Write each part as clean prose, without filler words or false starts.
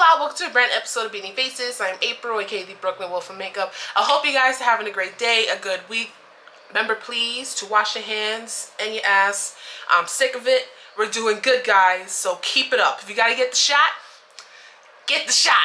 Aloha, welcome to a brand episode of Beating Faces. I'm April, aka the Brooklyn Wolf of Makeup. I hope you guys are having a great day, a good week. Remember, please, to wash your hands and your ass. I'm sick of it. We're doing good, guys, so keep it up. If you gotta get the shot, get the shot.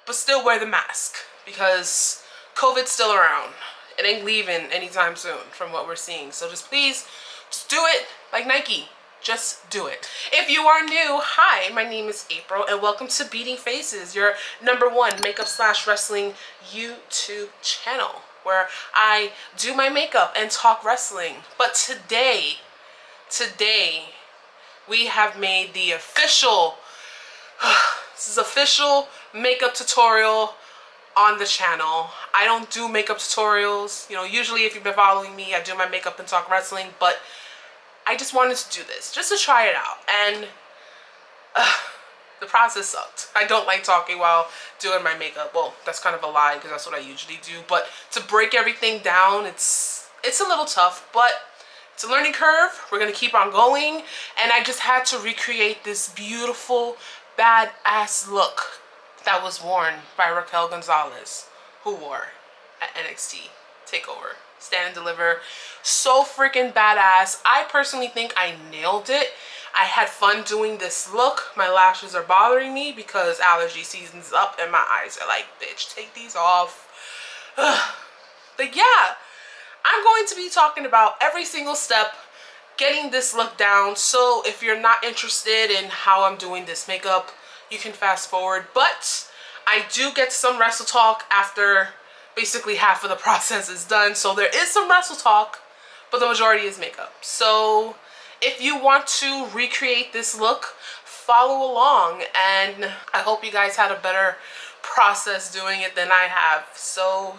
But still wear the mask, because COVID's still around. It ain't leaving anytime soon from what we're seeing. So just please, just do it like Nike. Just do it. If you are new, hi, my name is April and welcome to Beating Faces, your #1 makeup/wrestling YouTube channel where I do my makeup and talk wrestling. But today we have made the official, this is official makeup tutorial on the channel. I don't do makeup tutorials. You know, usually if you've been following me, I do my makeup and talk wrestling, but I just wanted to do this just to try it out, and the process sucked. I don't like talking while doing my makeup. Well, that's kind of a lie because that's what I usually do, but to break everything down, it's a little tough, but it's a learning curve. We're gonna keep on going, and I just had to recreate this beautiful badass look that was worn by Raquel Gonzalez, who wore at NXT Takeover. Stand and Deliver. So freaking badass. I personally think I nailed it. I had fun doing this look. My lashes are bothering me because allergy season's up and my eyes are like, bitch, take these off. But yeah, I'm going to be talking about every single step getting this look down. So if you're not interested in how I'm doing this makeup, you can fast forward. But I do get some wrestle talk after basically half of the process is done, so there is some wrestle talk, but the majority is makeup. So if you want to recreate this look, follow along, and I hope you guys had a better process doing it than I have. So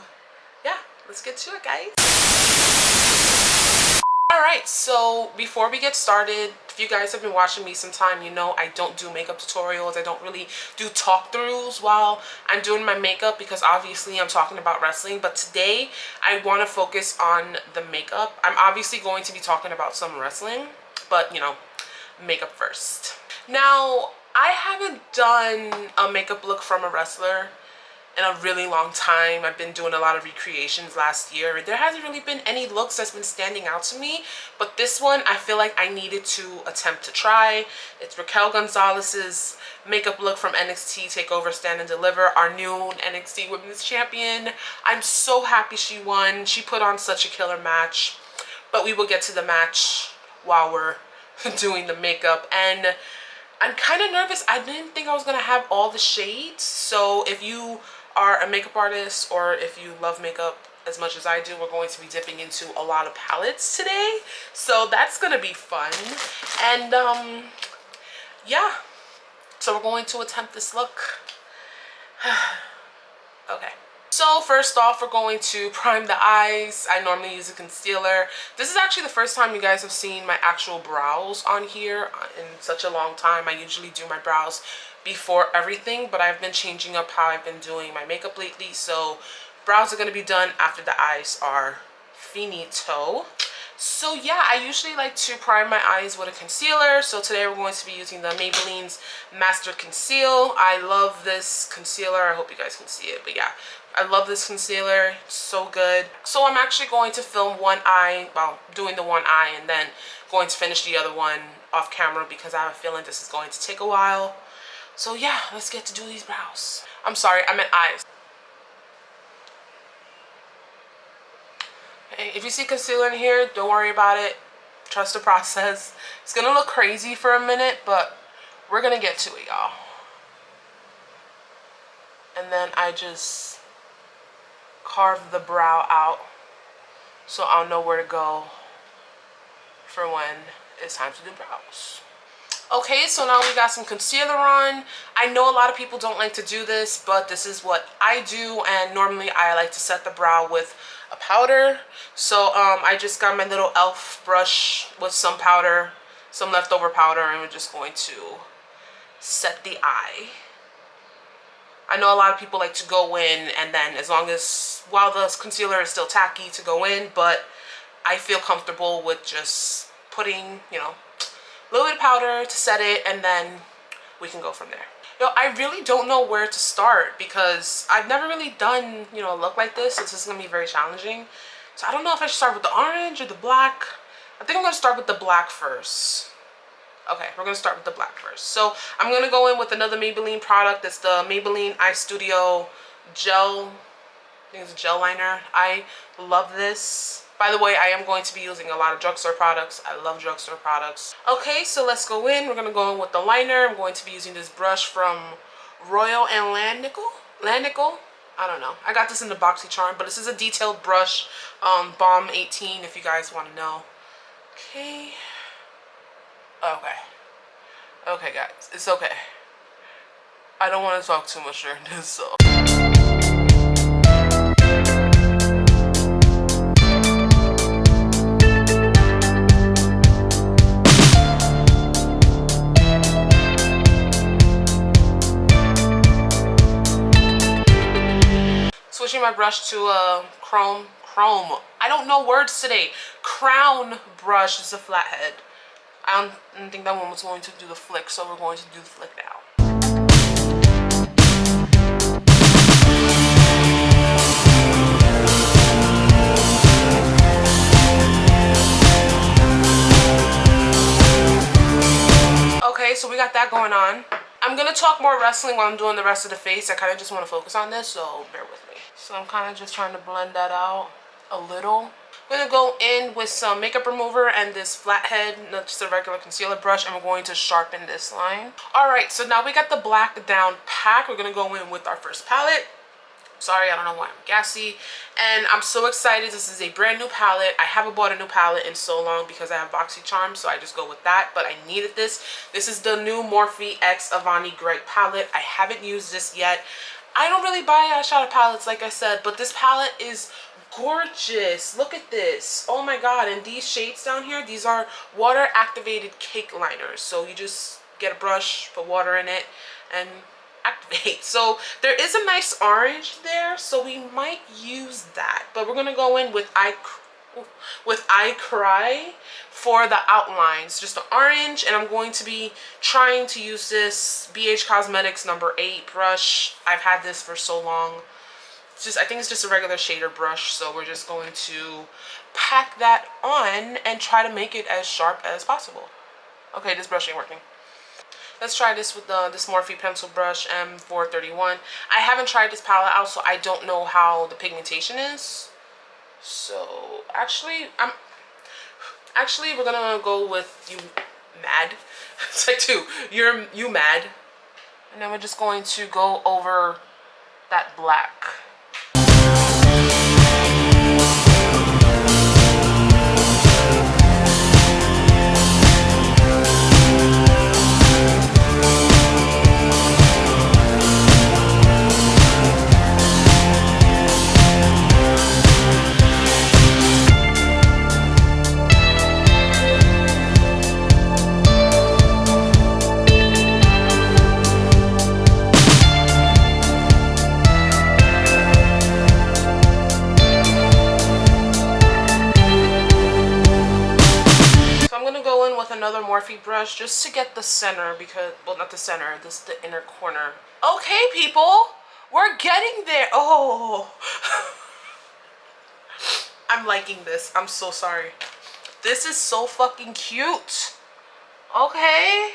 yeah, let's get to it, guys. Alright, so before we get started, if you guys have been watching me some time, you know I don't do makeup tutorials. I don't really do talk throughs while I'm doing my makeup because obviously I'm talking about wrestling. But today I want to focus on the makeup. I'm obviously going to be talking about some wrestling, but you know, makeup first. Now, I haven't done a makeup look from a wrestler in a really long time. I've been doing a lot of recreations last year. There hasn't really been any looks that's been standing out to me, but this one I feel like I needed to attempt to try. It's Raquel Gonzalez's makeup look from NXT Takeover Stand and Deliver, our new NXT Women's Champion. I'm so happy she won. She put on such a killer match, but we will get to the match while we're doing the makeup. And I'm kind of nervous. I didn't think I was gonna have all the shades, so if you are a makeup artist or if you love makeup as much as I do, we're going to be dipping into a lot of palettes today, so that's gonna be fun. And yeah, so we're going to attempt this look. Okay, so first off, we're going to prime the eyes. I normally use a concealer. This is actually the first time you guys have seen my actual brows on here in such a long time. I usually do my brows before everything, but I've been changing up how I've been doing my makeup lately. So brows are going to be done after the eyes are finito. So yeah, I usually like to prime my eyes with a concealer. So today we're going to be using the Maybelline's Master Conceal. I love this concealer. I hope you guys can see it, but yeah, I love this concealer. It's so good. So I'm actually going to film one eye, well, doing the one eye, and then going to finish the other one off camera because I have a feeling this is going to take a while. So yeah, let's get to do these brows. I'm sorry, I meant eyes. Okay, if you see concealer in here, don't worry about it. Trust the process. It's gonna look crazy for a minute, but we're gonna get to it, y'all. And then I just carve the brow out so I'll know where to go for when it's time to do brows. Okay, so now we got some concealer on. I know a lot of people don't like to do this, but this is what I do, and normally I like to set the brow with a powder. So I just got my little e.l.f. brush with some powder, some leftover powder, and we're just going to set the eye. I know a lot of people like to go in and then, as long as, while the concealer is still tacky, to go in, but I feel comfortable with just putting, you know, a little bit of powder to set it, and then we can go from there. Yo, I really don't know where to start because I've never really done, you know, a look like this. So this is going to be very challenging. So I don't know if I should start with the orange or the black. I think I'm going to start with the black first. Okay, we're going to start with the black first. So I'm going to go in with another Maybelline product. It's the Maybelline EyeStudio Gel. I think it's a gel liner. I love this. By the way, I am going to be using a lot of drugstore products. I love drugstore products. Okay, so let's go in. We're going to go in with the liner. I'm going to be using this brush from Royal and Landnickel. I don't know. I got this in the BoxyCharm, but this is a detailed brush. Balm 18 if you guys want to know. Okay. Okay, guys. It's okay. I don't want to talk too much during this, so... Switching my brush to a chrome. I don't know words today. Crown brush is a flathead. I didn't think that one was going to do the flick, so we're going to do the flick now. Okay, so we got that going on. I'm gonna talk more wrestling while I'm doing the rest of the face. I kind of just want to focus on this, so bear with me. So I'm kind of just trying to blend that out a little. I'm gonna go in with some makeup remover and this flathead, not just a regular concealer brush, and we're going to sharpen this line. All right, so now we got the black down pack. We're gonna go in with our first palette. Sorry, I don't know why I'm gassy. And I'm so excited. This is a brand new palette. I haven't bought a new palette in so long because I have BoxyCharm, so I just go with that. But I needed this. This is the new Morphe X Avani Gregg palette. I haven't used this yet. I don't really buy eyeshadow palettes, like I said, but this palette is gorgeous. Look at this. Oh my god. And these shades down here, these are water activated cake liners. So you just get a brush, put water in it, and activate. So there is a nice orange there, so we might use that, but we're gonna go in with I Cry for the outlines, just the orange. And I'm going to be trying to use this BH Cosmetics number 8 brush. I've had this for so long. It's just, I think it's just a regular shader brush, so we're just going to pack that on and try to make it as sharp as possible. Okay, this brush ain't working. Let's try this with this Morphe pencil brush M431. I haven't tried this palette out, so I don't know how the pigmentation is. So actually, we're gonna go with You Mad. It's like You Mad, and then we're just going to go over that black. Another Morphe brush just to get the center, because, well, not the center, this is the inner corner. Okay, people, we're getting there. Oh, I'm liking this. I'm so sorry. This is so fucking cute. Okay,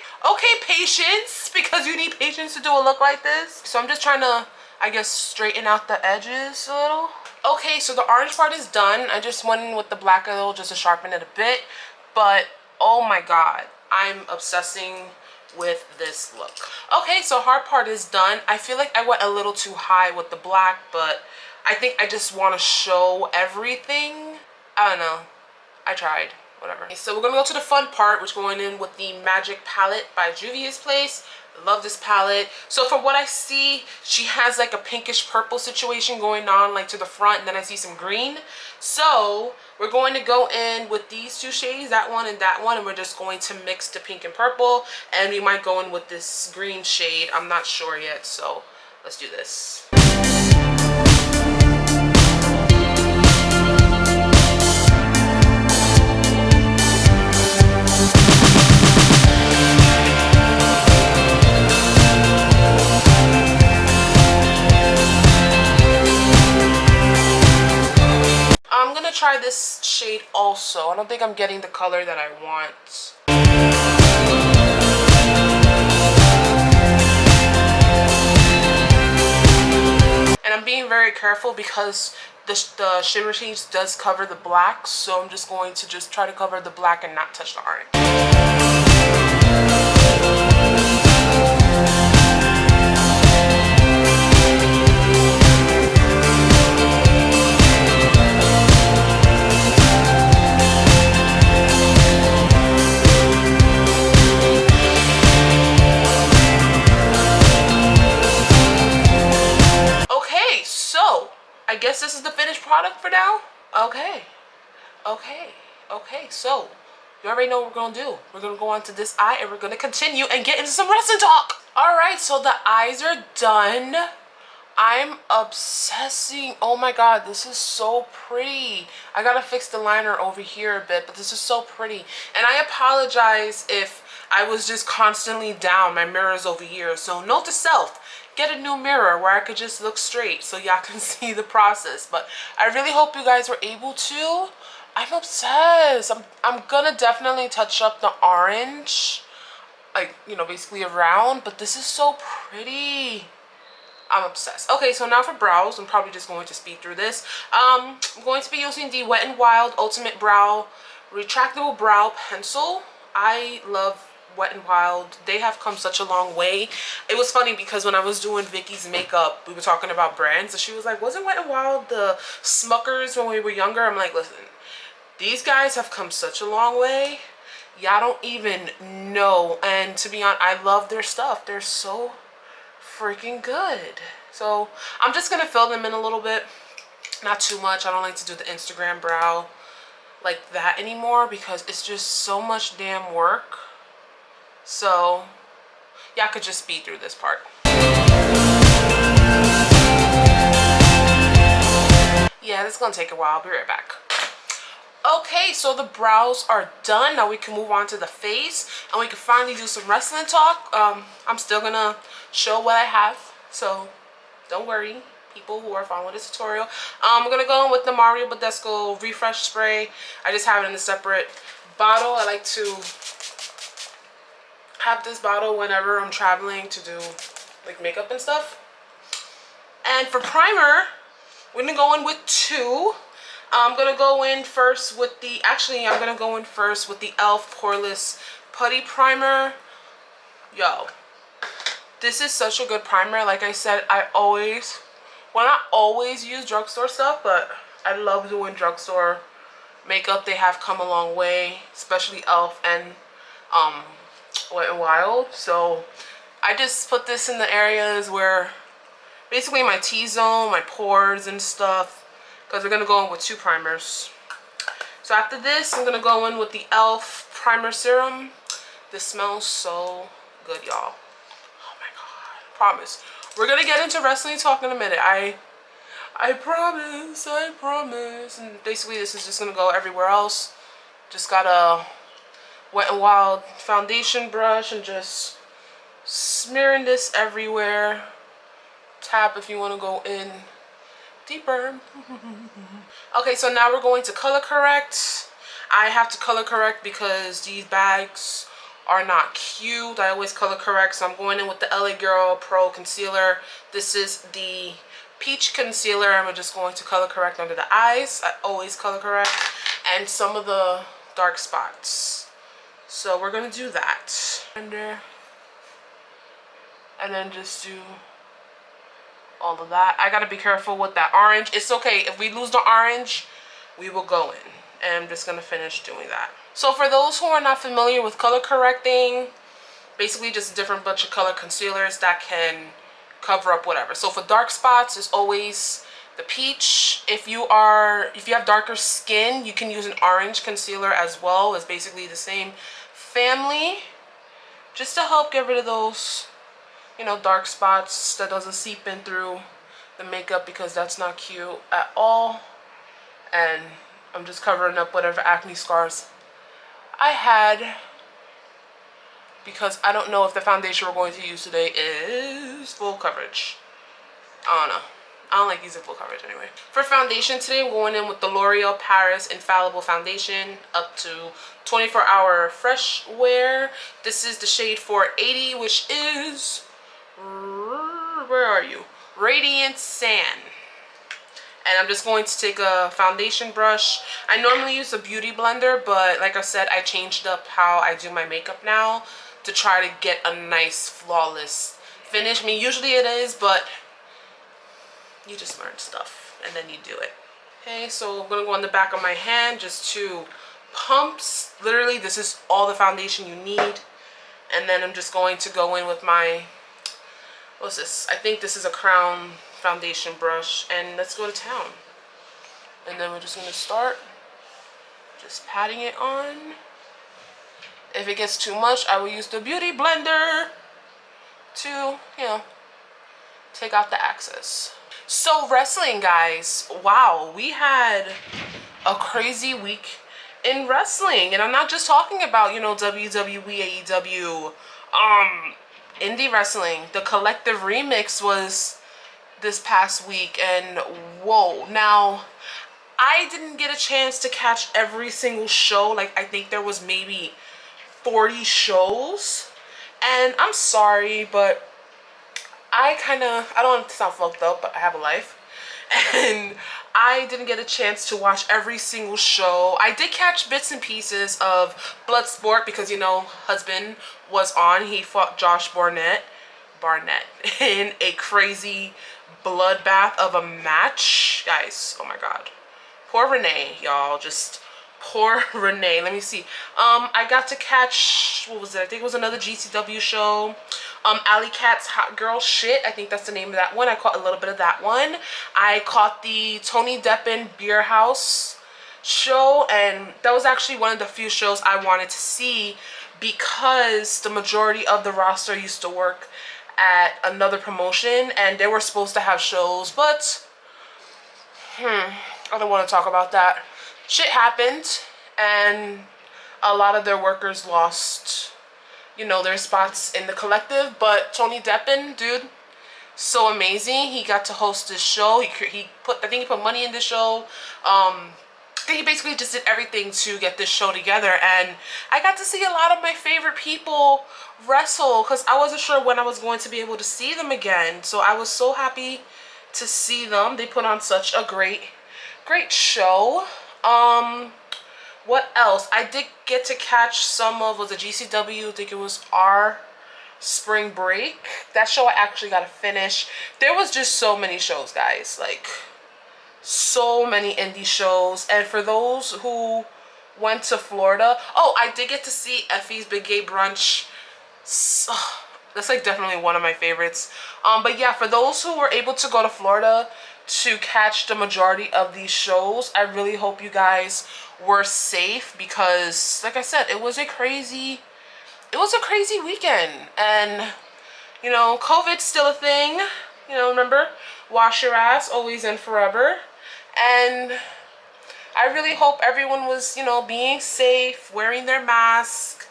patience, because you need patience to do a look like this. So I'm just trying to, I guess, straighten out the edges a little. Okay, so the orange part is done. I just went in with the black a little just to sharpen it a bit, but oh my god, I'm obsessing with this look. Okay, so hard part is done. I feel like I went a little too high with the black, but I think I just want to show everything. I don't know. I tried. Whatever. So we're gonna go to the fun part, which is going in with the Magic palette by Juvias Place. Love this palette. So from what I see, she has like a pinkish purple situation going on, like to the front, and then I see some green. So we're going to go in with these two shades, that one and that one, and we're just going to mix the pink and purple, and we might go in with this green shade. I'm not sure yet, so let's do this. try this shade also. I don't think I'm getting the color that I want. And I'm being very careful because the shimmer shades does cover the black, so I'm just going to just try to cover the black and not touch the orange. Okay, so I guess this is the finished product for now. Okay, so you already know what we're gonna do. We're gonna go on to this eye and we're gonna continue and get into some wrestling talk. All right, so the eyes are done. I'm obsessing. Oh my god, this is so pretty. I gotta fix the liner over here a bit, but this is so pretty. And I apologize if I was just constantly down. My mirror's over here, so note to self, get a new mirror where I could just look straight so y'all can see the process. But I really hope you guys were able to. I'm obsessed. I'm gonna definitely touch up the orange, like, you know, basically around, but this is so pretty. I'm obsessed. Okay, so now for brows, I'm probably just going to speed through this. I'm going to be using the Wet n Wild Ultimate Brow Retractable Brow Pencil. I love Wet n Wild. They have come such a long way. It was funny because when I was doing Vicky's makeup, we were talking about brands, and she was like, wasn't Wet n Wild the Smuckers when we were younger? I'm like, listen, these guys have come such a long way. Y'all don't even know. And to be honest, I love their stuff. They're so freaking good. So I'm just gonna fill them in a little bit, not too much. I don't like to do the Instagram brow like that anymore because it's just so much damn work. So y'all could just speed through this part. Yeah, this is gonna take a while. I'll be right back. Okay, so the brows are done. Now we can move on to the face and we can finally do some wrestling talk. I'm still gonna show what I have, so don't worry, people who are following this tutorial. I'm gonna go in with the Badescu Refresh Spray. I just have it in a separate bottle. I like to have this bottle whenever I'm traveling to do like makeup and stuff. And for primer, we're gonna go in with two. I'm gonna go in first with the, I'm gonna go in first with the e.l.f. Poreless Putty Primer. Yo, this is such a good primer. Like I said, I always, well, not always use drugstore stuff, but I love doing drugstore makeup. They have come a long way, especially e.l.f. and Wet n Wild. So I just put this in the areas where basically my T-zone, my pores and stuff, because we're going to go in with two primers. So after this, I'm going to go in with the e.l.f. Primer Serum. This smells so good, y'all. Oh my god. Promise. We're going to get into wrestling talk in a minute. I promise. I promise. And basically, this is just going to go everywhere else. Just got a Wet n Wild foundation brush and just smearing this everywhere. Tap if you want to go in deeper. Okay, so now we're going to color correct. I have to color correct because these bags are not cute. I always color correct, so I'm going in with the LA Girl Pro Concealer. This is the Peach Concealer. I'm just going to color correct under the eyes. I always color correct. And some of the dark spots. So we're going to do that. Under. And then just do all of that. I gotta be careful with that orange. It's okay if we lose the orange, we will go in, and I'm just gonna finish doing that. So for those who are not familiar with color correcting, basically just a different bunch of color concealers that can cover up whatever. So for dark spots, it's always the peach. If you have darker skin, you can use an orange concealer as well. It's basically the same family, just to help get rid of those, you know, dark spots that doesn't seep in through the makeup, because that's not cute at all. And I'm just covering up whatever acne scars I had, because I don't know if the foundation we're going to use today is full coverage. I don't know. I don't like using full coverage anyway. For foundation today, I'm going in with the L'Oreal Paris Infallible Foundation up to 24-hour fresh wear. This is the shade 480, which is, where are you? Radiant Sand. And I'm just going to take a foundation brush. I normally use a beauty blender, but like I said, I changed up how I do my makeup now to try to get a nice, flawless finish. I mean, usually it is, but you just learn stuff and then you do it. Okay, so I'm gonna go on the back of my hand, just 2 pumps. Literally, this is all the foundation you need. And then I'm just going to go in with my, what's this? I think this is a Crown foundation brush, and let's go to town. And then we're just gonna start just patting it on. If it gets too much, I will use the beauty blender to, you know, take out the excess. So wrestling, guys, wow, we had a crazy week in wrestling, and I'm not just talking about, you know, WWE, AEW, indie wrestling. The Collective Remix was this past week, and whoa. Now, I didn't get a chance to catch every single show. Like, I think there was maybe 40 shows, and I'm sorry, but I don't want to sound fucked up, but I have a life, and I didn't get a chance to watch every single show. I did catch bits and pieces of Bloodsport because, you know, husband was on. He fought Josh Barnett in a crazy bloodbath of a match. Guys, oh my god. Poor Renee, y'all. Just poor Renee. Let me see. I got to catch, what was it? I think it was another GCW show. Alley Cat's Hot Girl Shit. I think that's the name of that one. I caught a little bit of that one. I caught the Tony Deppen Beer House show, and that was actually one of the few shows I wanted to see because the majority of the roster used to work at another promotion, and they were supposed to have shows, but I don't want to talk about that. Shit happened, and a lot of their workers lost, you know, their spots in the collective. But Tony Deppen, dude, so amazing. He got to host this show. I think he put money in this show. I think he basically just did everything to get this show together, and I got to see a lot of my favorite people wrestle because I wasn't sure when I was going to be able to see them again. So I was so happy to see them. They put on such a great show. What else? I did get to catch some of, was a GCW, I think it was our Spring Break. That show I actually got to finish. There was just so many shows, guys. Like, so many indie shows. And for those who went to Florida, oh, I did get to see Effie's Big Gay Brunch. So, that's like definitely one of my favorites. But yeah, for those who were able to go to Florida to catch the majority of these shows, I really hope you guys were safe because, like I said, it was a crazy weekend. And, you know, COVID's still a thing. You know, remember, wash your ass always and forever. And I really hope everyone was, you know, being safe, wearing their mask,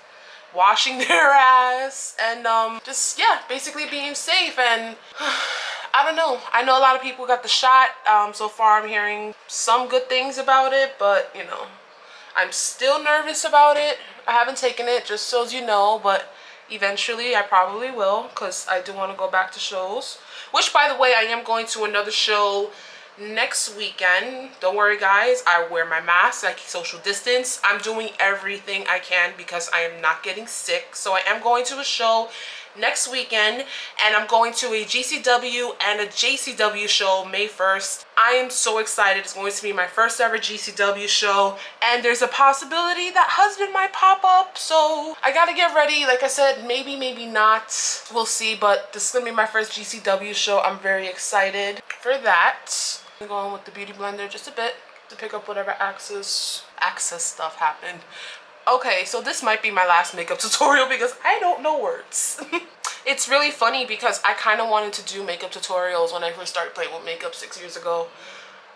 washing their ass, and just, yeah, basically being safe. And I don't know. I know a lot of people got the shot. So far I'm hearing some good things about it, but, you know, I'm still nervous about it. I haven't taken it, just so as you know, but eventually I probably will because I do want to go back to shows. Which, by the way, I am going to another show next weekend. Don't worry, guys. I wear my mask. I keep social distance. I'm doing everything I can because I am not getting sick. So I am going to a show next weekend, and I'm going to a GCW and a JCW show May 1st. I am so excited. It's going to be my first ever GCW show, and there's a possibility that husband might pop up, so I gotta get ready. Like I said, maybe, maybe not. We'll see, but this is gonna be my first GCW show. I'm very excited for that. I'm going with the beauty blender just a bit to pick up whatever access stuff happened. Okay, so this might be my last makeup tutorial because I don't know words. It's really funny because I kind of wanted to do makeup tutorials when I first started playing with makeup 6 years ago.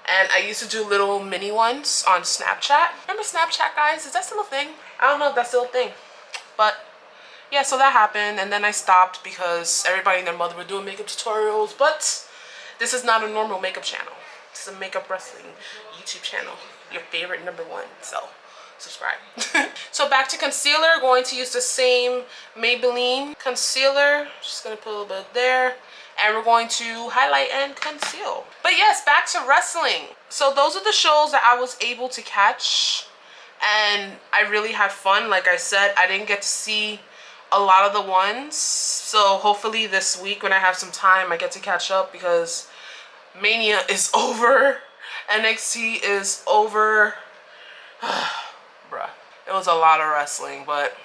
And I used to do little mini ones on Snapchat. Remember Snapchat, guys? Is that still a thing? I don't know if that's still a thing. But yeah, so that happened, and then I stopped because everybody and their mother were doing makeup tutorials. But This is not a normal makeup channel. This is a makeup wrestling YouTube channel. Your favorite #1. So subscribe. So back to concealer. Going to use the same Maybelline concealer. Just gonna put a little bit there. And we're going to highlight and conceal. But yes, back to wrestling. So those are the shows that I was able to catch. And I really had fun. Like I said, I didn't get to see a lot of the ones. So hopefully this week when I have some time, I get to catch up because Mania is over. NXT is over. Bruh. It was a lot of wrestling, but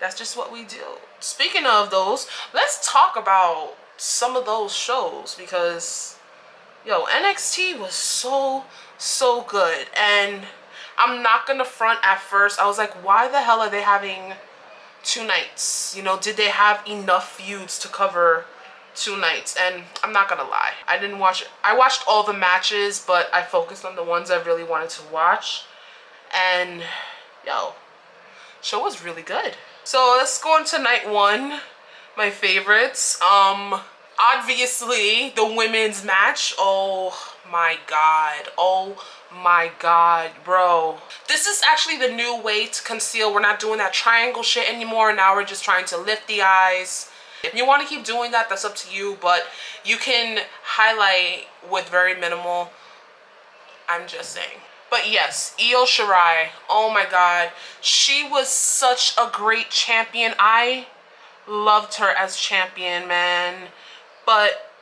that's just what we do. Speaking of those, let's talk about some of those shows because, yo, NXT was so good. And I'm not gonna front at first. I was like, why the hell are they having 2 nights? You know, did they have enough feuds to cover 2 nights? And I'm not gonna lie, I didn't watch it. I watched all the matches, but I focused on the ones I really wanted to watch. And yo, show was really good. So let's go into night 1. My favorites. Obviously the women's match. Oh my god. Oh my god, bro. This is actually the new way to conceal. We're not doing that triangle shit anymore. Now we're just trying to lift the eyes. If you want to keep doing that, that's up to you, but you can highlight with very minimal. I'm just saying. But yes, Io Shirai, oh my god, she was such a great champion. I loved her as champion, man. But,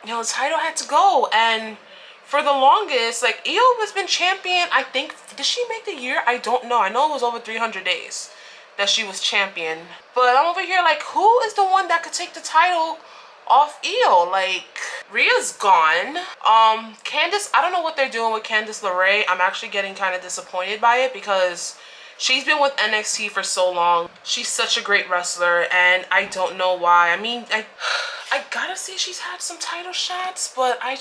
you know, the title had to go. And for the longest, like, Io has been champion, I think, did she make the year? I don't know. I know it was over 300 days that she was champion. But I'm over here like, who is the one that could take the title off Io? Like, Rhea's gone. Candice, I don't know what they're doing with Candice LeRae. I'm actually getting kind of disappointed by it because she's been with NXT for so long. She's such a great wrestler and I don't know why. I mean, I gotta say she's had some title shots, but I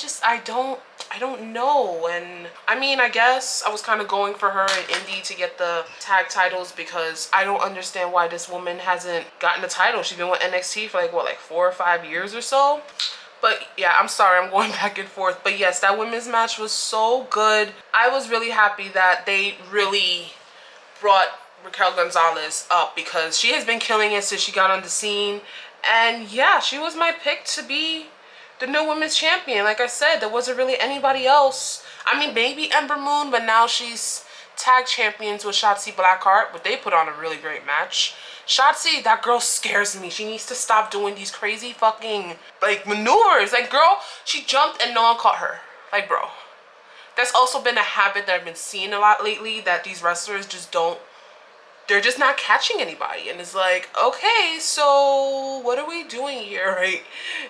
don't know. And I mean, I guess I was kind of going for her in Indy to get the tag titles because I don't understand why this woman hasn't gotten a title. She's been with NXT for like, what, like 4 or 5 years or so? But yeah, I'm sorry, I'm going back and forth. But yes, that women's match was so good. I was really happy that they really brought Raquel Gonzalez up because she has been killing it since she got on the scene. And yeah, she was my pick to be the new women's champion. Like I said, there wasn't really anybody else. I mean, maybe Ember Moon, but now she's tag champions with Shotzi Blackheart, but they put on a really great match. Shotzi, that girl scares me. She needs to stop doing these crazy fucking, like, maneuvers. Like, girl, she jumped and no one caught her. Like, bro. That's also been a habit that I've been seeing a lot lately, that these wrestlers just don't, they're just not catching anybody. And it's like, okay, so what are we doing here right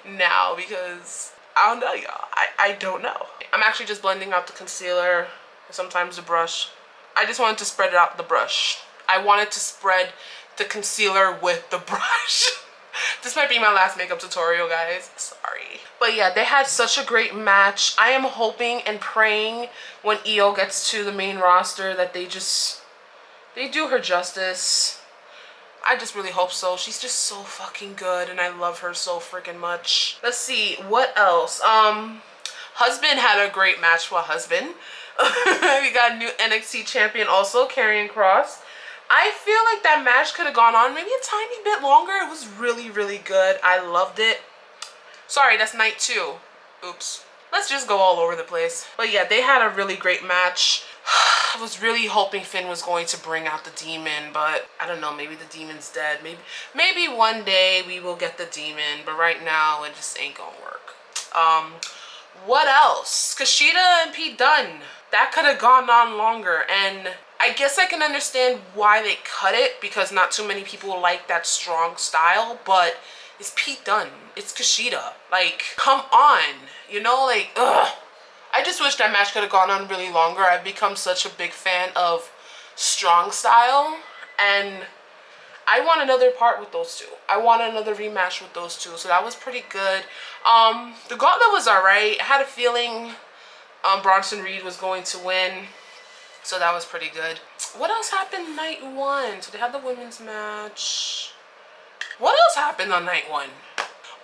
now? Because I don't know, y'all. I don't know. I'm actually just blending out the concealer, sometimes the brush. I just wanted to spread it out the brush. I wanted to spread the concealer with the brush. This might be my last makeup tutorial, guys. Sorry. But yeah, they had such a great match. I am hoping and praying when Io gets to the main roster that they do her justice. I just really hope so. She's just so fucking good and I love her so freaking much. Let's see, what else? Husband had a great match with Husband. We got a new NXT champion also, Karrion Kross. I feel like that match could have gone on maybe a tiny bit longer. It was really, really good. I loved it. Sorry, that's night 2. Oops. Let's just go all over the place. But yeah, they had a really great match. I was really hoping Finn was going to bring out the demon, but I don't know, maybe the demon's dead. Maybe one day we will get the demon, but right now it just ain't gonna work. What else? Kushida and Pete Dunne. That could have gone on longer, and I guess I can understand why they cut it because not too many people like that strong style, but it's Pete Dunne. It's Kushida. Like, come on. You know, like, ugh. I just wish that match could have gone on really longer. I've become such a big fan of strong style, and I want another part with those two. I want another rematch with those two, so that was pretty good. The gauntlet was alright. I had a feeling Bronson Reed was going to win, so that was pretty good. What else happened night 1? So they had the women's match. What else happened on night 1?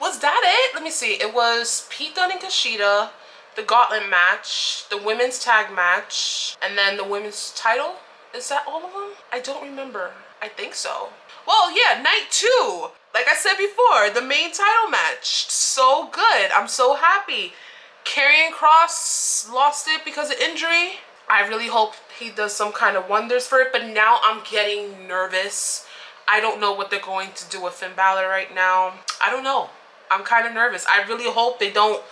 Was that it? Let me see. It was Pete Dunne and Kushida, the gauntlet match, the women's tag match, and then the women's title. Is that all of them? I don't remember. I think so. Well, yeah, night 2. Like I said before, the main title match. So good. I'm so happy. Karrion Kross lost it because of injury. I really hope he does some kind of wonders for it, but now I'm getting nervous. I don't know what they're going to do with Finn Balor right now. I don't know. I'm kind of nervous. I really hope they don't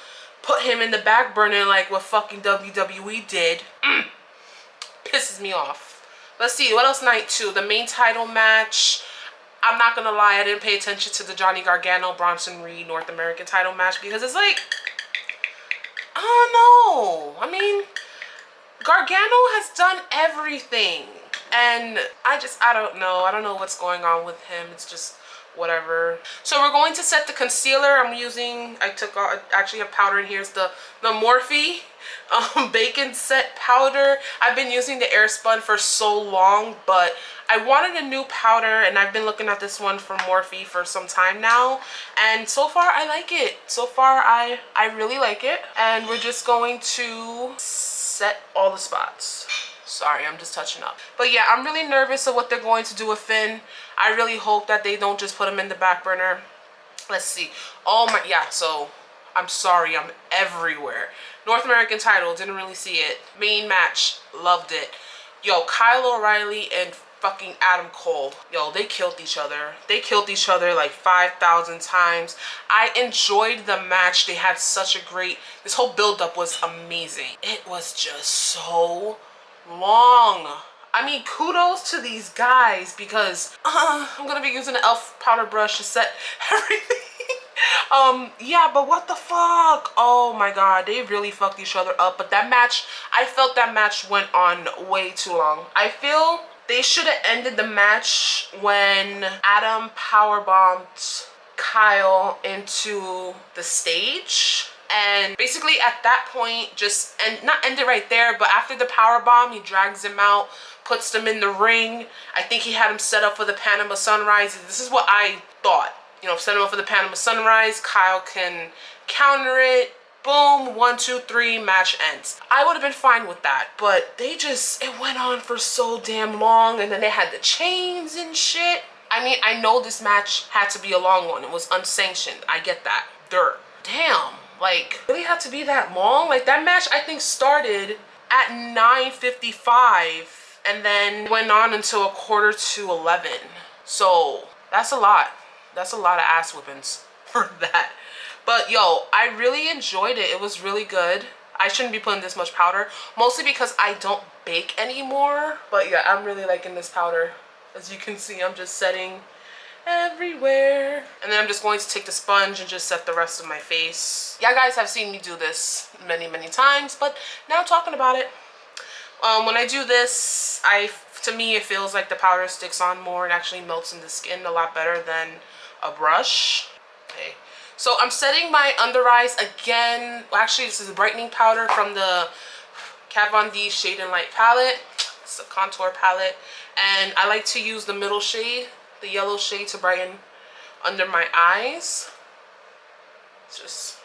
put him in the back burner like what fucking WWE did. Pisses me off. Let's see, what else night 2? The main title match. I'm not gonna lie, I didn't pay attention to the Johnny Gargano, Bronson Reed North American title match because it's like, I don't know. I mean, Gargano has done everything. And I don't know. I don't know what's going on with him. It's just whatever. So we're going to set the concealer. I'm using, I actually have powder in here. It's the Morphe Bacon Set powder. I've been using the Airspun for so long, but I wanted a new powder, and I've been looking at this one from Morphe for some time now, and so far I like it. So far I really like it, and we're just going to set all the spots. Sorry, I'm just touching up. But yeah, I'm really nervous of what they're going to do with Finn. I really hope that they don't just put him in the back burner. Let's see. Oh my, yeah, so I'm sorry, I'm everywhere. North American title, didn't really see it. Main match, loved it. Yo, Kyle O'Reilly and fucking Adam Cole. Yo, they killed each other. They killed each other like 5,000 times. I enjoyed the match. They had such a great, this whole build-up was amazing. It was just so long. I mean, kudos to these guys because I'm gonna be using an e.l.f. powder brush to set everything. Yeah, but what the fuck? Oh my god, they really fucked each other up. But that match, I felt that match went on way too long. I feel they should have ended the match when Adam powerbombed Kyle into the stage. And basically at that point, just, and not end it right there, but after the power bomb, he drags him out, puts them in the ring. I think he had him set up for the Panama Sunrise. This is what I thought. You know, set him up for the Panama Sunrise. Kyle can counter it. Boom, 1, 2, 3, match ends. I would have been fine with that, but they just, it went on for so damn long, and then they had the chains and shit. I mean, I know this match had to be a long one. It was unsanctioned. I get that. Dirt. Damn. Like, really had to be that long? Like, that match, I think, started at 9:55 and then went on until 11:15. So, that's a lot. That's a lot of ass whippings for that. But, yo, I really enjoyed it. It was really good. I shouldn't be putting this much powder, mostly because I don't bake anymore. But, yeah, I'm really liking this powder. As you can see, I'm just setting everywhere, and then I'm just going to take the sponge and just set the rest of my face. Yeah, guys have seen me do this many times, but now talking about it, when I do this, to me it feels like the powder sticks on more and actually melts in the skin a lot better than a brush. Okay, so I'm setting my under eyes again. Well, actually, this is a brightening powder from the Kat Von D Shade and Light palette. It's a contour palette, and I like to use the middle shade, the yellow shade, to brighten under my eyes. Just,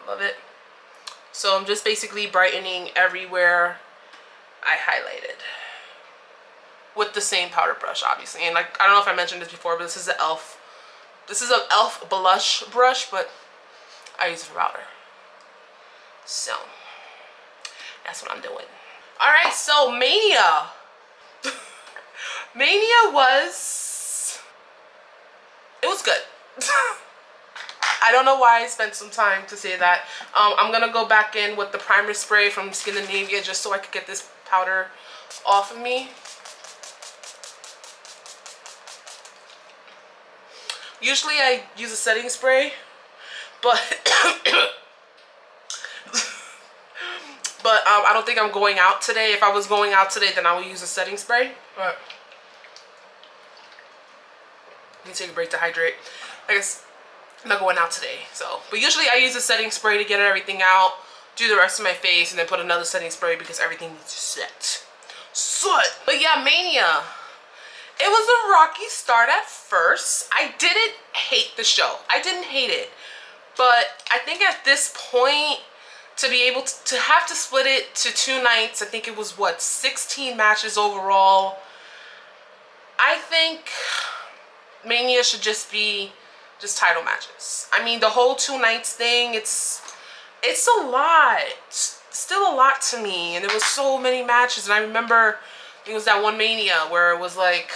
I love it. So I'm just basically brightening everywhere I highlighted with the same powder brush, obviously. And like, I don't know if I mentioned this before, but this is an e.l.f. This is an e.l.f. blush brush, but I use it for powder. So that's what I'm doing. All right, so Mania. Mania was, it was good. I don't know why I spent some time to say that. I'm gonna go back in with the primer spray from Scandinavia just so I could get this powder off of me. Usually I use a setting spray, but I don't think I'm going out today. If I was going out today, then I would use a setting spray. But I need to take a break to hydrate. I guess I'm not going out today. So, but usually I use a setting spray to get everything out, do the rest of my face, and then put another setting spray because everything needs to set. But yeah, Mania. It was a rocky start at first. I didn't hate the show. I didn't hate it. But I think at this point, to be able to have to split it to 2 nights, I think it was, what, 16 matches overall. I think Mania should just be just title matches. I mean, the whole 2 nights thing, it's a lot. It's still a lot to me. And there was so many matches. And I remember it was that one Mania where it was like,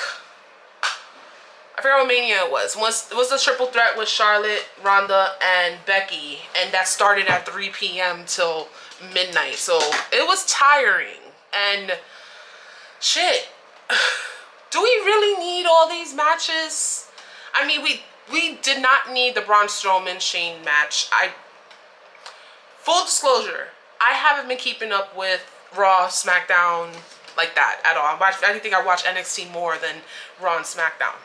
I forgot what Mania it was. It was a triple threat with Charlotte, Ronda, and Becky. And that started at 3 p.m. till midnight. So it was tiring. And shit. Do we really need all these matches? I mean, we did not need the Braun Strowman Shane match. Full disclosure, I haven't been keeping up with Raw, SmackDown like that at all. I think I watch NXT more than Raw and SmackDown.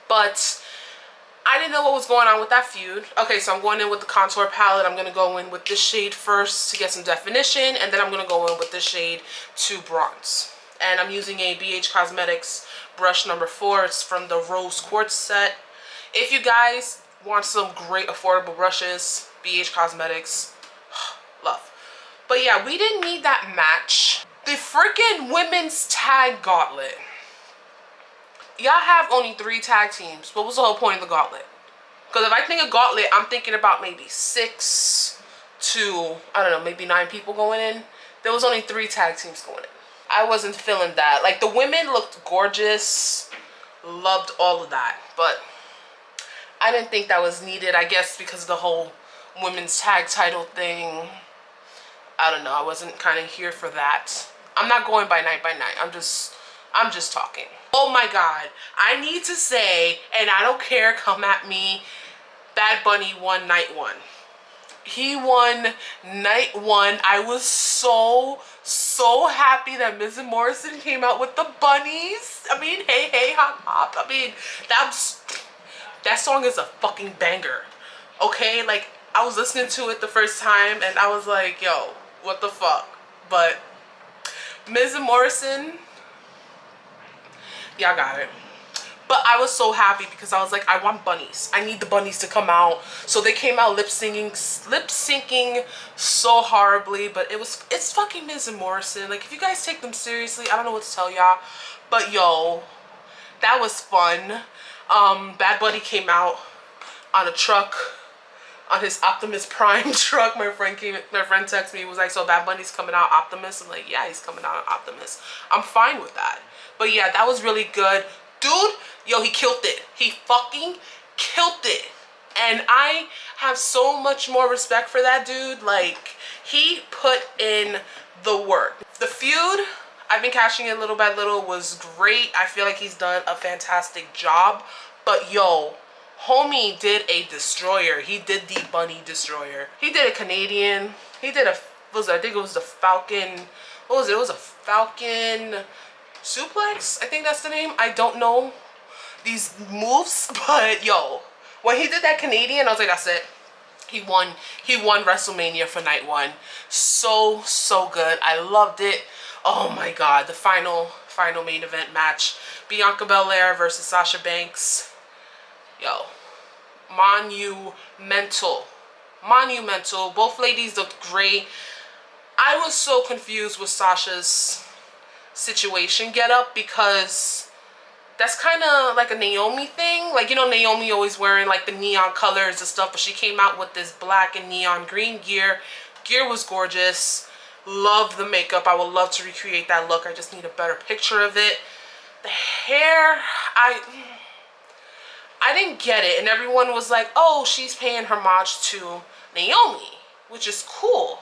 But I didn't know what was going on with that feud. Okay, so I'm going in with the contour palette. I'm going to go in with this shade first to get some definition. And then I'm going to go in with this shade to bronze. And I'm using a BH Cosmetics brush number 4. It's from the Rose Quartz set. If you guys want some great affordable brushes, BH Cosmetics, love. But yeah, we didn't need that match. The freaking women's tag gauntlet. Y'all have only 3 tag teams. What was the whole point of the gauntlet? Because if I think of gauntlet, I'm thinking about maybe 6 to, I don't know, maybe 9 people going in. There was only 3 tag teams going in. I wasn't feeling that. Like, the women looked gorgeous. Loved all of that. But I didn't think that was needed. I guess because of the whole women's tag title thing. I don't know. I wasn't kind of here for that. I'm not going by night. I'm just talking. Oh my God. I need to say, and I don't care, come at me, Bad Bunny won night 1. He won night 1. I was so happy that Miz and Morrison came out with the bunnies. I mean, hey, hey, hop, hop. I mean, that song is a fucking banger. Okay? Like, I was listening to it the first time and I was like, yo, what the fuck? But Miz and Morrison, y'all got it. But I was so happy because I was like, I want bunnies. I need the bunnies to come out. So they came out lip syncing so horribly. But it's fucking Miz and Morrison. Like, if you guys take them seriously, I don't know what to tell y'all. But yo, that was fun. Bad Bunny came out on a truck, on his Optimus Prime truck. My friend texted me, was like, so Bad Bunny's coming out Optimus? I'm like, yeah, he's coming out on Optimus. I'm fine with that. But yeah, that was really good. Dude, yo, he killed it. He fucking killed it. And I have so much more respect for that dude. Like, he put in the work. The feud, I've been catching it little by little, was great. I feel like he's done a fantastic job. But yo, homie did a destroyer. He did the bunny destroyer. He did a Canadian. He did a, I think it was the Falcon. What was it? It was a Falcon suplex. I think that's the name. I don't know these moves, but yo, when he did that Canadian, I was like, that's it. He won WrestleMania for night 1. So good. I loved it. Oh my God, the final main event match, Bianca Belair versus Sasha Banks. Yo, monumental. Both ladies looked great. I was so confused with Sasha's situation get up because that's kind of like a Naomi thing. Like, you know, Naomi always wearing like the neon colors and stuff, but she came out with this black and neon green gear. Gear was gorgeous. Love the makeup. I would love to recreate that look. I just need a better picture of it. The hair, I didn't get it. And everyone was like, oh, she's paying homage to Naomi, which is cool.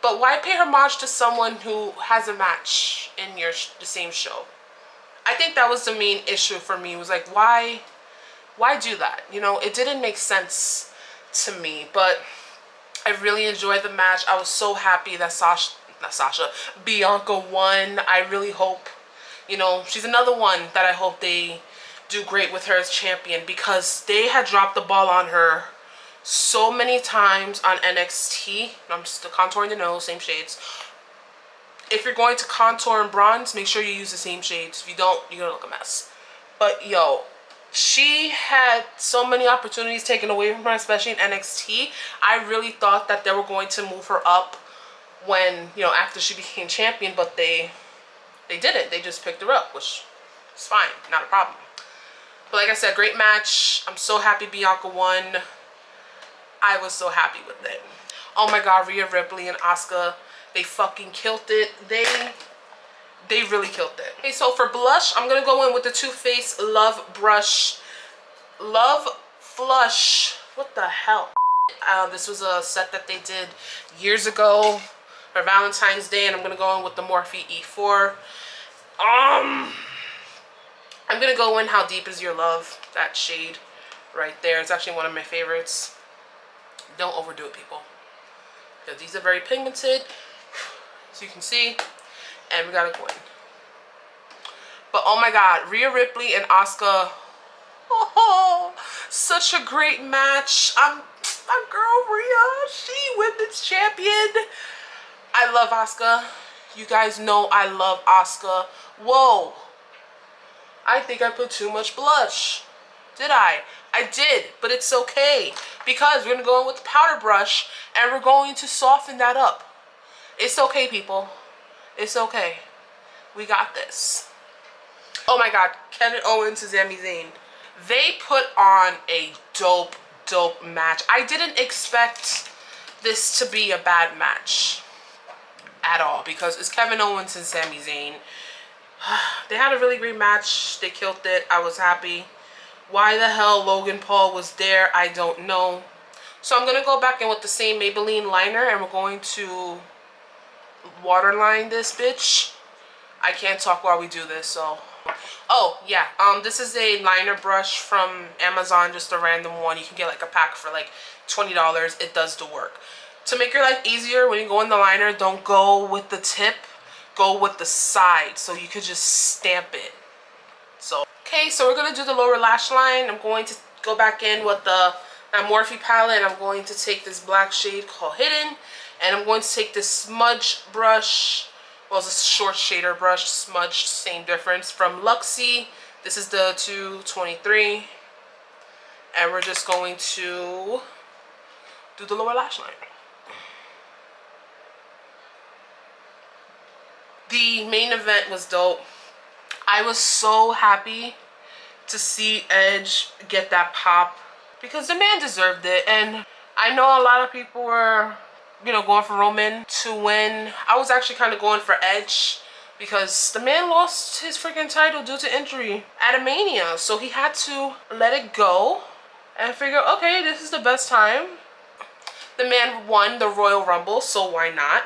But why pay homage to someone who has a match in the same show? I think that was the main issue for me. It was like, why do that? You know, it didn't make sense to me. But I really enjoyed the match. I was so happy that Bianca won. I really hope, you know, she's another one that I hope they do great with her as champion, because they had dropped the ball on her so many times on NXT. I'm just contouring the nose, same shades. If you're going to contour and bronze, make sure you use the same shades. If you don't, you're gonna look a mess. But yo, she had so many opportunities taken away from her, especially in NXT. I really thought that they were going to move her up when, you know, after she became champion, but they didn't. They just picked her up, which is fine, not a problem. But like I said, great match. I'm so happy Bianca won. I was so happy with it. Oh my god, Rhea Ripley and Asuka, they fucking killed it. They really killed it. Okay, so for blush, I'm gonna go in with the TooFaced Love Brush. Love Flush. What the hell? This was a set that they did years ago for Valentine's Day, and I'm gonna go in with the Morphe E4. I'm gonna go in How Deep Is Your Love, that shade right there. It's actually one of my favorites. Don't overdo it, people, because these are very pigmented, as you can see, and we gotta go in. But oh my god, Rhea Ripley and Asuka, oh, such a great match. My girl Rhea, she women's champion. I love Asuka. You guys know I love Asuka. Whoa, I think I put too much blush. Did I? I did, but it's okay, because we're gonna go in with the powder brush and we're going to soften that up. It's okay, people. It's okay. We got this. Oh my god, Kevin Owens and Sami Zayn. They put on a dope match. I didn't expect this to be a bad match at all, because it's Kevin Owens and Sami Zayn. They had a really great match. They killed it. I was happy. Why the hell Logan Paul was there, I don't know. So I'm going to go back in with the same Maybelline liner, and we're going to waterline this bitch. I can't talk while we do this, so. Oh, yeah. This is a liner brush from Amazon, just a random one. You can get like a pack for like $20. It does the work. To make your life easier, when you go in the liner, don't go with the tip. Go with the side, so you could just stamp it. So, okay, so we're going to do the lower lash line. I'm going to go back in with the Morphe palette. I'm going to take this black shade called Hidden. And I'm going to take this smudge brush. Well, it's a short shader brush. Smudge, same difference. From Luxie. This is the 223. And we're just going to do the lower lash line. The main event was dope. I was so happy to see Edge get that pop, because the man deserved it. And I know a lot of people were, you know, going for Roman to win. I was actually kind of going for Edge, because the man lost his freaking title due to injury at a Mania. So he had to let it go and figure, okay, this is the best time. The man won the Royal Rumble, so why not?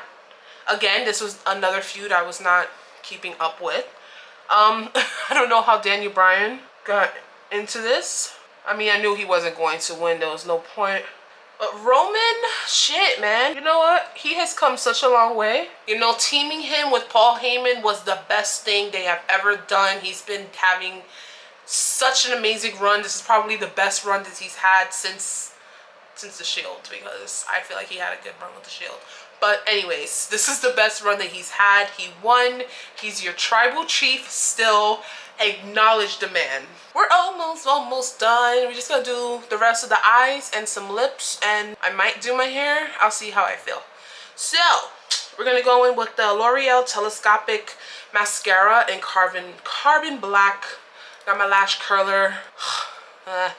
Again, this was another feud I was not keeping up with. I don't know how Daniel Bryan got into this. I mean, I knew he wasn't going to win. There was no point. But Roman, shit, man. You know what? He has come such a long way. You know, teaming him with Paul Heyman was the best thing they have ever done. He's been having such an amazing run. This is probably the best run that he's had since the Shield, because I feel like he had a good run with the Shield. But anyways, this is the best run that he's had. He won. He's your tribal chief still. Acknowledge the man. We're almost done. We're just gonna do the rest of the eyes and some lips, and I might do my hair. I'll see how I feel. So we're gonna go in with the L'Oreal Telescopic Mascara in Carbon Black. Got my lash curler. Yeah,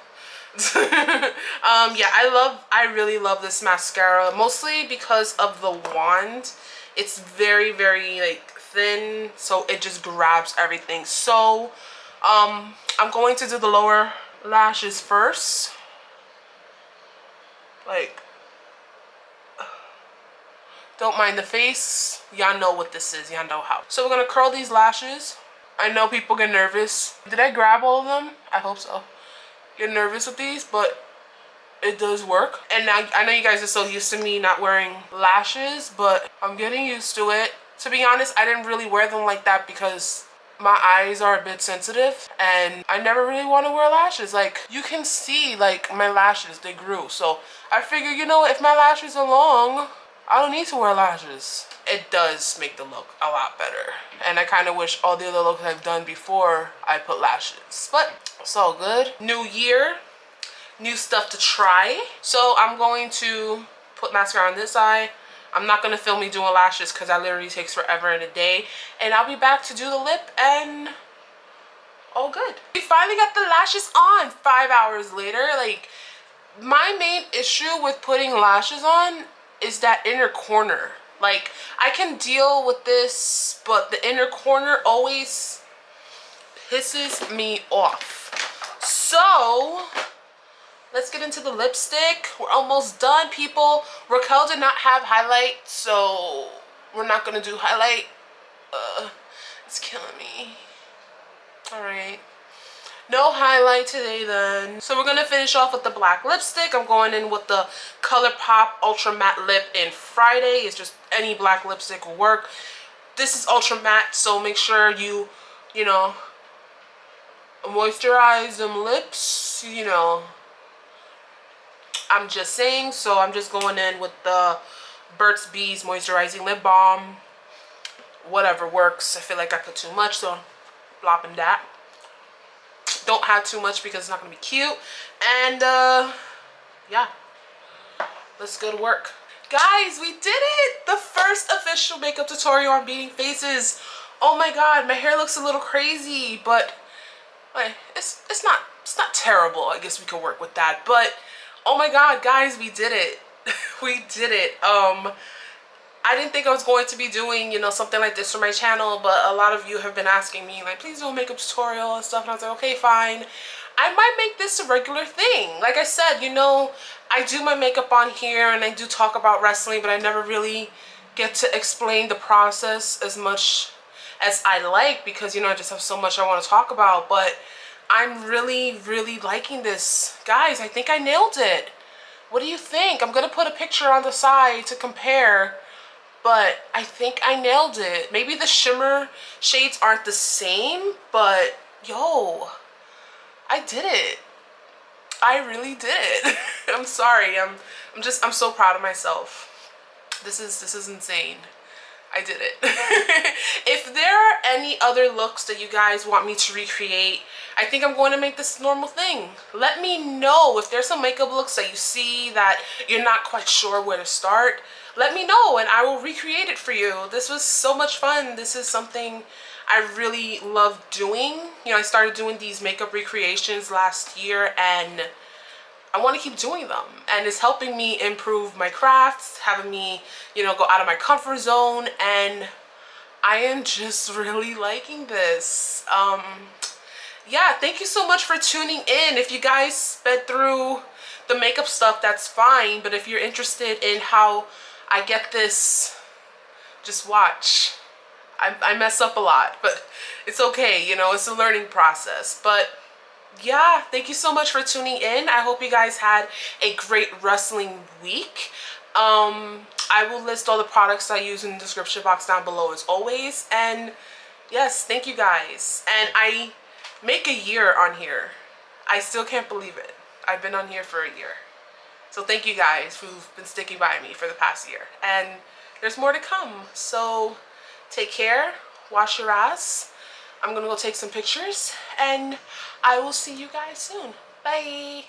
I really love this mascara, mostly because of the wand. It's very like thin, so it just grabs everything. So I'm going to do the lower lashes first. Like, don't mind the face. Y'all know what this is. Y'all know how. So we're gonna curl these lashes. I know people get nervous. Did I grab all of them? I hope so. Get nervous with these, but it does work. And now I know you guys are so used to me not wearing lashes, but I'm getting used to it. To be honest, I didn't really wear them like that because my eyes are a bit sensitive and I never really want to wear lashes. Like, you can see like my lashes, they grew. So I figure, you know, if my lashes are long, I don't need to wear lashes. It does make the look a lot better. And I kind of wish all the other looks I've done before I put lashes. But it's all good. New year, new stuff to try. So I'm going to put mascara on this eye. I'm not going to film me doing lashes because that literally takes forever in a day. And I'll be back to do the lip and all good. We finally got the lashes on 5 hours later. Like, my main issue with putting lashes on is that inner corner. Like, I can deal with this, but the inner corner always pisses me off. So let's get into the lipstick. We're almost done, people. Raquel did not have highlight, so we're not gonna do highlight. It's killing me. All right, no highlight today then. So we're gonna finish off with the black lipstick. I'm going in with the Colourpop Ultra Matte Lip in Friday. It's just any black lipstick will work. This is ultra matte, so make sure you know, moisturize them lips, you know. I'm just saying, so I'm just going in with the Burt's Bees Moisturizing Lip Balm. Whatever works. I feel like I put too much, so I'm flopping that. Don't have too much because it's not going to be cute. And yeah, let's go to work. Guys, we did it! The first official makeup tutorial on beating faces. Oh my god, my hair looks a little crazy, but it's not terrible. I guess we could work with that. But oh my god, guys, we did it. We did it. I didn't think I was going to be doing, you know, something like this for my channel, but a lot of you have been asking me, like, please do a makeup tutorial and stuff, and I was like, okay, fine. I might make this a regular thing. Like I said, you know, I do my makeup on here, and I do talk about wrestling, but I never really get to explain the process as much as I like, because, you know, I just have so much I want to talk about. But I'm really, really liking this. Guys, I think I nailed it. What do you think? I'm going to put a picture on the side to compare. But I think I nailed it. Maybe the shimmer shades aren't the same, but yo, I did it. I really did it. I'm sorry. I'm so proud of myself. This is insane. I did it. If there are any other looks that you guys want me to recreate, I think I'm going to make this a normal thing. Let me know if there's some makeup looks that you see that you're not quite sure where to start. Let me know and I will recreate it for you. This was so much fun. This is something I really love doing. You know, I started doing these makeup recreations last year and I want to keep doing them. And it's helping me improve my crafts, having me, you know, go out of my comfort zone. And I am just really liking this. Yeah, thank you so much for tuning in. If you guys sped through the makeup stuff, that's fine. But if you're interested in how I get this, just watch. I mess up a lot, but it's okay, you know, it's a learning process. But yeah, thank you so much for tuning in. I hope you guys had a great wrestling week. I will list all the products I use in the description box down below as always. And yes, thank you guys. And I make a year on here. I still can't believe it. I've been on here for a year. So thank you guys who've been sticking by me for the past year. And there's more to come. So take care. Wash your ass. I'm gonna go take some pictures. And I will see you guys soon. Bye.